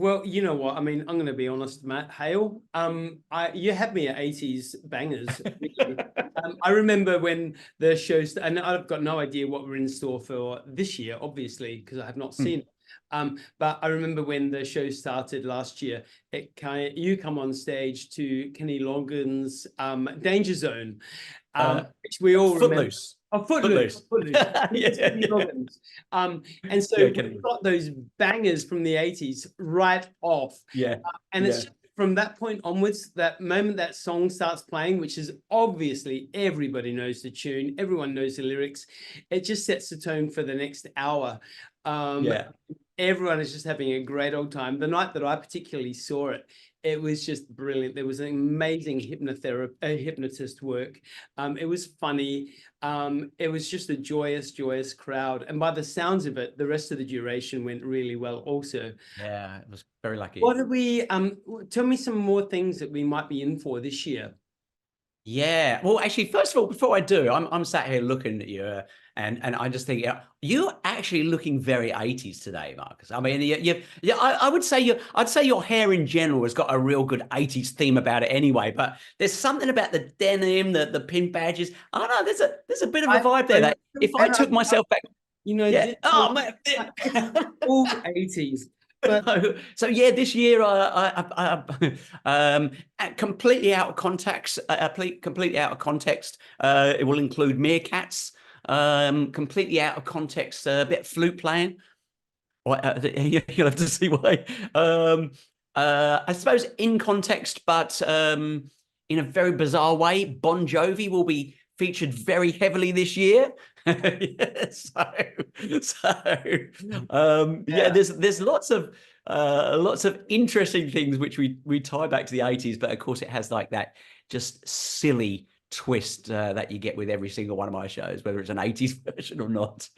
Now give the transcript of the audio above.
Well, you know what? I mean, I'm going to be honest, Matt. Hale, you had me at 80s bangers. Really. I remember when the shows, and I've got no idea what we're in store for this year, obviously, because I have not seen it. But I remember when the show started last year, you come on stage to Kenny Loggins' Danger Zone, which we all remember. Footloose. Oh, Footloose. Yeah. And so we've got those bangers from the 80s right off. Yeah. And it's just from that point onwards, that moment that song starts playing, which is obviously everybody knows the tune, everyone knows the lyrics. It just sets the tone for the next hour. Everyone is just having a great old time. The night that I particularly saw it, it was just brilliant. There was an amazing hypnotist work. It was funny. It was just a joyous crowd. And by the sounds of it, the rest of the duration went really well also. Yeah, it was very lucky. What do we, tell me some more things that we might be in for this year. Yeah. Well, actually, first of all, before I do, I'm sat here looking at you, and I just think you're actually looking very 80s today, Marcus. I mean, I would say I'd say your hair in general has got a real good 80s theme about it anyway. But there's something about the denim, the pin badges. I don't know. There's a bit of a vibe there that if I took myself back, you know, oh man, all 80s. But so yeah, this year completely out of context. Completely out of context. It will include meerkats. Completely out of context. A bit of flute playing. You'll have to see why. I suppose in context, but in a very bizarre way. Bon Jovi will be featured very heavily this year. There's lots of interesting things which we tie back to the 80s, but of course it has like that just silly twist that you get with every single one of my shows, whether it's an 80s version or not.